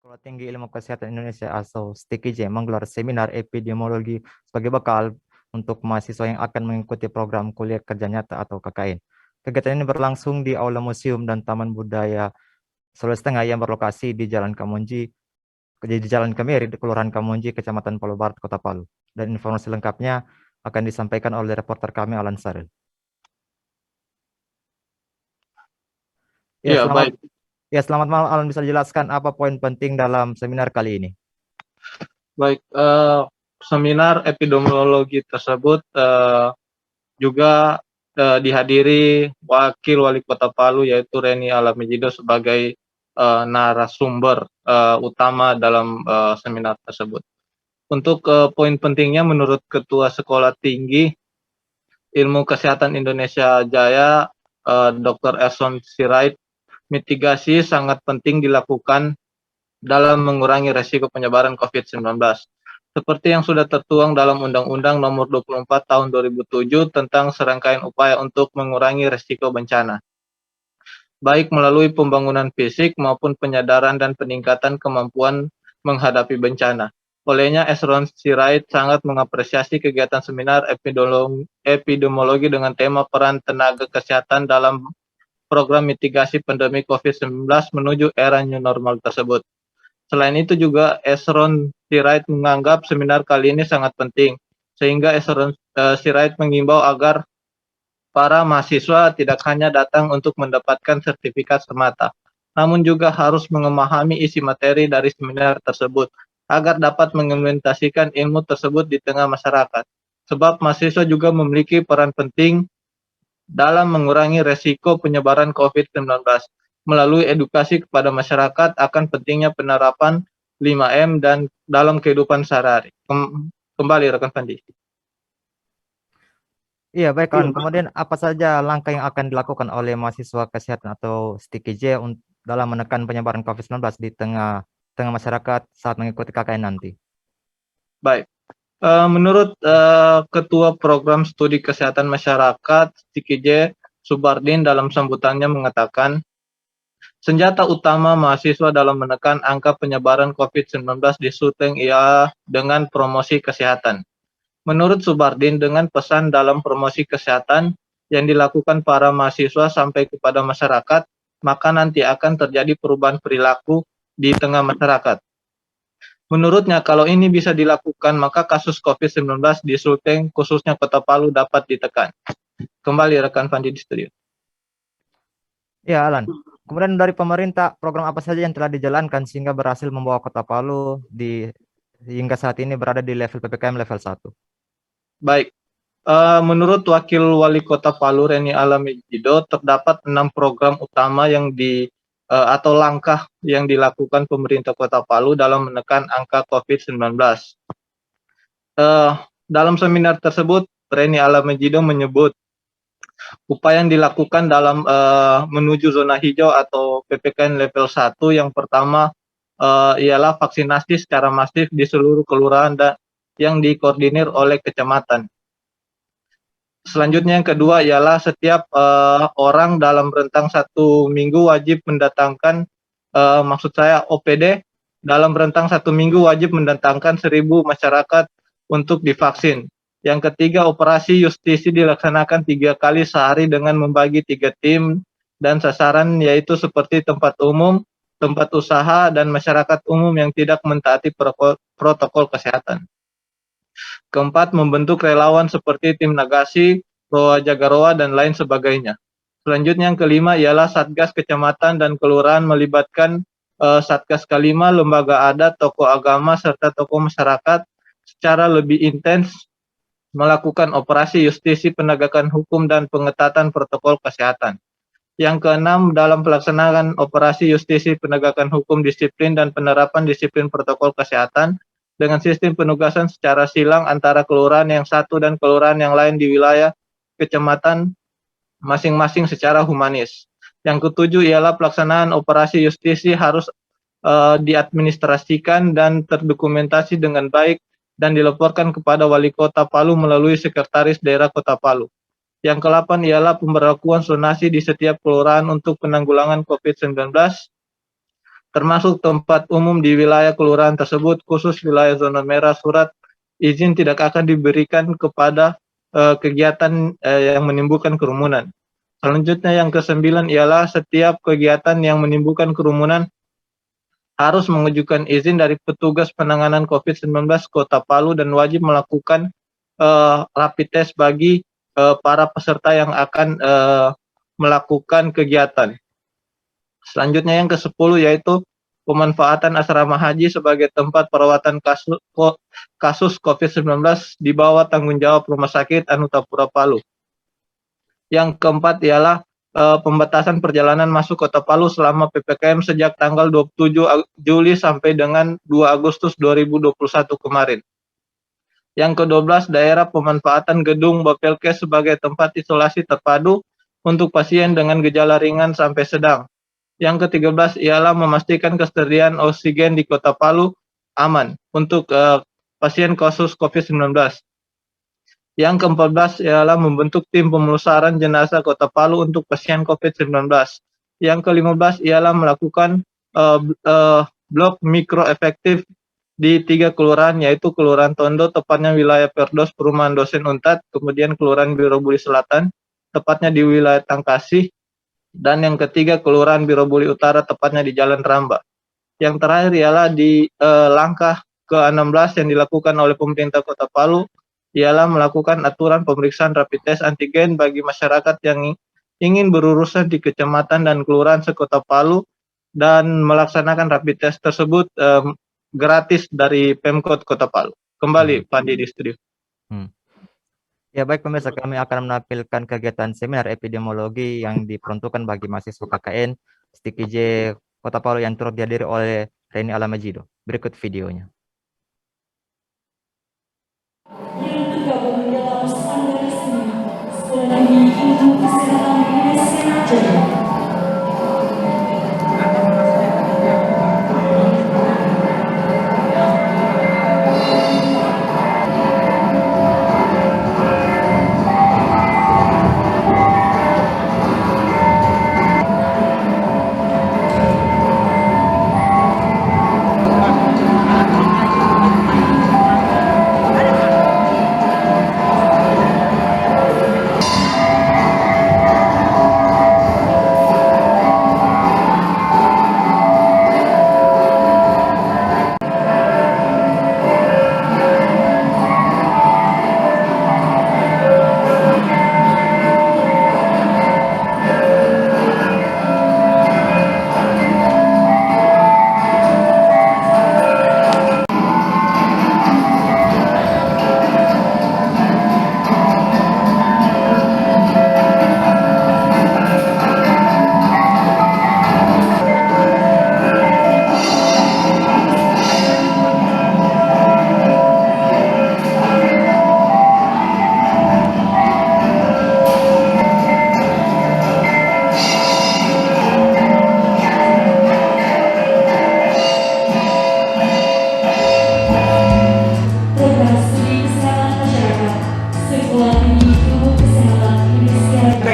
Sekolah Tinggi Ilmu Kesehatan Indonesia atau STIKIJ menggelar seminar epidemiologi sebagai bekal untuk mahasiswa yang akan mengikuti program kuliah kerja nyata atau KKN. Kegiatan ini berlangsung di Aula Museum dan Taman Budaya Sulawesi Tengah yang berlokasi di Jalan Kamunji, di Jalan Kemiri, di Kelurahan Kamunji, Kecamatan Palu Barat, Kota Palu. Dan informasi lengkapnya akan disampaikan oleh reporter kami Alan Saril. Ya, Ya, baik. selamat malam Alan, bisa dijelaskan apa poin penting dalam seminar kali ini? Baik, seminar epidemiologi tersebut juga dihadiri Wakil Wali Kota Palu yaitu Reni Alamijido sebagai narasumber utama dalam seminar tersebut. Untuk poin pentingnya menurut Ketua Sekolah Tinggi Ilmu Kesehatan Indonesia Jaya, Dr. Erson Sirait, mitigasi sangat penting dilakukan dalam mengurangi resiko penyebaran COVID-19. Seperti yang sudah tertuang dalam Undang-Undang Nomor 24 Tahun 2007 tentang serangkaian upaya untuk mengurangi resiko bencana, baik melalui pembangunan fisik maupun penyadaran dan peningkatan kemampuan menghadapi bencana. Olehnya, Esron Sirait sangat mengapresiasi kegiatan seminar epidemiologi dengan tema peran tenaga kesehatan dalam program mitigasi pandemi COVID-19 menuju era new normal tersebut. Selain itu juga Esron Sirait menganggap seminar kali ini sangat penting, sehingga Esron Sirait mengimbau agar para mahasiswa tidak hanya datang untuk mendapatkan sertifikat semata, namun juga harus memahami isi materi dari seminar tersebut, agar dapat mengimplementasikan ilmu tersebut di tengah masyarakat. Sebab mahasiswa juga memiliki peran penting dalam mengurangi resiko penyebaran COVID-19 melalui edukasi kepada masyarakat akan pentingnya penerapan 5M dan dalam kehidupan sehari-hari. Kembali rekan Pandi. Iya, baik kawan. Kemudian apa saja langkah yang akan dilakukan oleh mahasiswa kesehatan atau STIKIJ dalam menekan penyebaran COVID-19 di tengah masyarakat saat mengikuti KKN nanti? Baik. Menurut Ketua Program Studi Kesehatan Masyarakat STIKIJ Subardin dalam sambutannya mengatakan, senjata utama mahasiswa dalam menekan angka penyebaran COVID-19 di Sulteng ialah dengan promosi kesehatan. Menurut Subardin, dengan pesan dalam promosi kesehatan yang dilakukan para mahasiswa sampai kepada masyarakat, maka nanti akan terjadi perubahan perilaku di tengah masyarakat. Menurutnya, kalau ini bisa dilakukan, maka kasus COVID-19 di Sulteng, khususnya Kota Palu, dapat ditekan. Kembali rekan Fandi di studio. Ya, Alan. Kemudian dari pemerintah, program apa saja yang telah dijalankan sehingga berhasil membawa Kota Palu hingga saat ini berada di level PPKM level 1? Baik, menurut Wakil Wali Kota Palu Reni Alamijido, terdapat 6 program utama atau langkah yang dilakukan pemerintah Kota Palu dalam menekan angka COVID-19. Dalam seminar tersebut, Reni Alamijido menyebut upaya yang dilakukan dalam menuju zona hijau atau PPKM level 1 yang pertama ialah vaksinasi secara masif di seluruh kelurahan yang dikoordinir oleh kecamatan. Selanjutnya yang kedua ialah setiap orang dalam rentang 1 minggu wajib mendatangkan, maksud saya OPD, dalam rentang 1 minggu wajib mendatangkan 1.000 masyarakat untuk divaksin. Yang ketiga, operasi justisi dilaksanakan 3 kali sehari dengan membagi 3 tim dan sasaran yaitu seperti tempat umum, tempat usaha, dan masyarakat umum yang tidak mentaati protokol kesehatan. Keempat, membentuk relawan seperti tim Nagasi, Roa Jagaroa, dan lain sebagainya. Selanjutnya yang kelima ialah Satgas Kecamatan dan Kelurahan melibatkan Satgas K5, lembaga adat, tokoh agama, serta tokoh masyarakat secara lebih intens melakukan operasi justisi penegakan hukum dan pengetatan protokol kesehatan. Yang keenam, dalam pelaksanaan operasi justisi penegakan hukum disiplin dan penerapan disiplin protokol kesehatan dengan sistem penugasan secara silang antara kelurahan yang satu dan kelurahan yang lain di wilayah kecamatan masing-masing secara humanis. Yang ketujuh ialah pelaksanaan operasi justisi harus diadministrasikan dan terdokumentasi dengan baik dan dilaporkan kepada Wali Kota Palu melalui Sekretaris Daerah Kota Palu. Yang ke-8 ialah pemberlakuan zonasi di setiap kelurahan untuk penanggulangan COVID-19. termasuk tempat umum di wilayah kelurahan tersebut, khusus wilayah zona merah, surat izin tidak akan diberikan kepada kegiatan yang menimbulkan kerumunan. Selanjutnya yang ke-9 ialah setiap kegiatan yang menimbulkan kerumunan harus mengajukan izin dari petugas penanganan COVID-19 Kota Palu dan wajib melakukan rapid test bagi para peserta yang akan melakukan kegiatan. Selanjutnya yang ke-10 yaitu pemanfaatan asrama haji sebagai tempat perawatan kasus COVID-19 di bawah tanggung jawab Rumah Sakit Anutapura Palu. Yang keempat ialah pembatasan perjalanan masuk Kota Palu selama PPKM sejak tanggal 27 Juli sampai dengan 2 Agustus 2021 kemarin. Yang ke-12, daerah pemanfaatan gedung Bapelkes sebagai tempat isolasi terpadu untuk pasien dengan gejala ringan sampai sedang. Yang ke-13 ialah memastikan kesediaan oksigen di Kota Palu aman untuk pasien kasus COVID-19. Yang ke-14 ialah membentuk tim pemulasaran jenazah Kota Palu untuk pasien COVID-19. Yang ke-15 ialah melakukan blok mikro efektif di 3 kelurahan, yaitu Kelurahan Tondo, tepatnya wilayah Perdos Perumahan Dosen Untat, kemudian Kelurahan Birobuli Selatan, tepatnya di wilayah Tangkasih, dan yang ketiga Kelurahan Birobuli Utara, tepatnya di Jalan Ramba. Yang terakhir ialah di langkah ke-16 yang dilakukan oleh pemerintah Kota Palu, ialah melakukan aturan pemeriksaan rapid test antigen bagi masyarakat yang ingin berurusan di kecamatan dan kelurahan sekota Palu dan melaksanakan rapid test tersebut gratis dari Pemkot Kota Palu. Kembali Pandi di studio. Ya baik pemirsa, kami akan menampilkan kegiatan seminar epidemiologi yang diperuntukkan bagi mahasiswa KKN STKJ Kota Palu yang turut dihadiri oleh Reni Alamajido. Berikut videonya.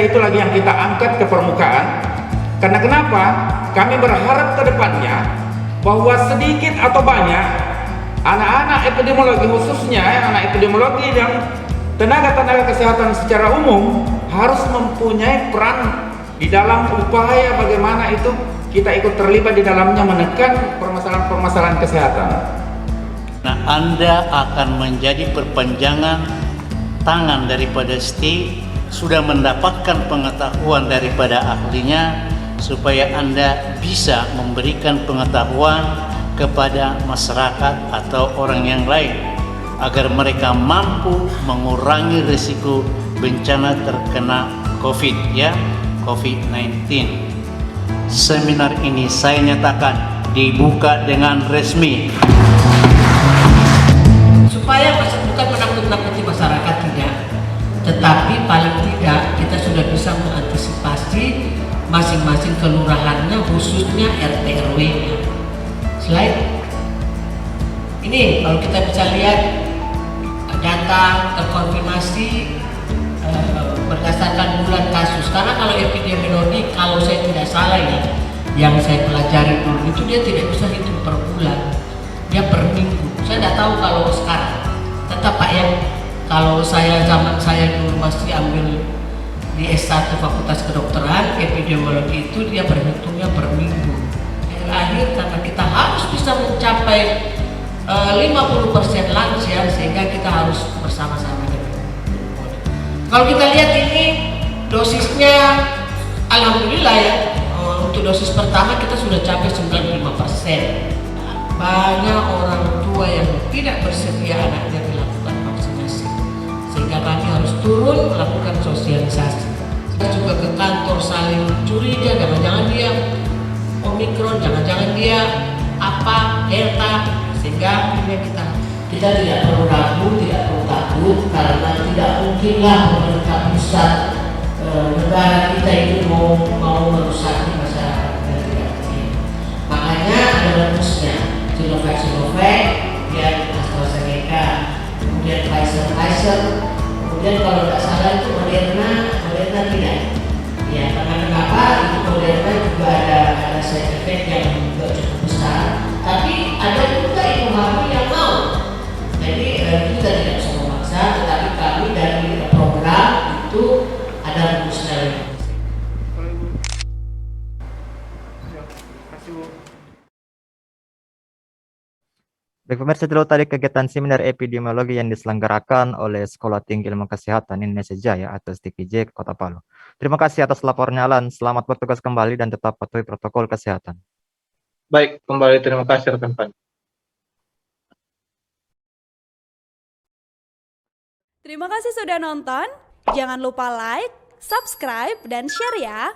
Itu lagi yang kita angkat ke permukaan. Karena kenapa? Kami berharap ke depannya bahwa sedikit atau banyak anak-anak epidemiologi, khususnya anak epidemiologi yang tenaga-tenaga kesehatan secara umum harus mempunyai peran di dalam upaya bagaimana itu kita ikut terlibat di dalamnya menekan permasalahan-permasalahan kesehatan. Nah, Anda akan menjadi perpanjangan tangan daripada STI, sudah mendapatkan pengetahuan daripada ahlinya supaya Anda bisa memberikan pengetahuan kepada masyarakat atau orang yang lain agar mereka mampu mengurangi risiko bencana terkena COVID-19. Seminar ini saya nyatakan dibuka dengan resmi. Supaya bukan menakut-nakuti masyarakat, tidak, tetapi paling tidak kita sudah bisa mengantisipasi masing-masing kelurahannya, khususnya RT RW-nya. Slide ini kalau kita bisa lihat data terkonfirmasi berdasarkan bulan kasus, karena kalau epidemiologi kalau saya tidak salah ya, yang saya pelajari dulu itu dia tidak bisa hitung per bulan, dia per minggu. Saya tidak tahu kalau sekarang. Tetap Pak ya, kalau zaman saya dulu masih ambil di S1 Fakultas Kedokteran, epidemiologi itu dia berhitungnya per minggu. Akhir karena kita harus bisa mencapai 50% lansia, sehingga kita harus bersama-sama dengan Kalau kita lihat ini dosisnya, alhamdulillah ya, untuk dosis pertama kita sudah capai 95%. Banyak orang tua yang tidak bersedia anaknya dilakukan vaksinasi, sehingga kami harus turun melakukan sosialisasi. Kita juga ke kantor saling curiga, jangan-jangan dia Omikron, jangan-jangan dia Delta, sehingga akhirnya kita tidak perlu ragu, tidak perlu takut, karena tidak mungkinlah pemerintah pusat negara kita itu mau merusak masyarakat yang tidak mungkin. Makanya ada rumusnya, Sinovac, kemudian AstraZeneca, kemudian Pfizer, kemudian kalau tidak salah itu Moderna tidak. Ya, karena kenapa? Itu Moderna juga ada side effect yang juga cukup besar, tapi ada juga ibu hamil yang mau. Jadi kita tidak bisa memaksa, tetapi kami dari program itu ada rumusnya. Baik pemirsa, itu tadi kegiatan seminar epidemiologi yang diselenggarakan oleh Sekolah Tinggi Ilmu Kesehatan Indonesia Jaya atau STIKJ Kota Palu. Terima kasih atas laporannya Alan. Selamat bertugas kembali dan tetap patuhi protokol kesehatan. Baik, kembali terima kasih rekan Pan. Terima kasih sudah nonton. Jangan lupa like, subscribe, dan share ya.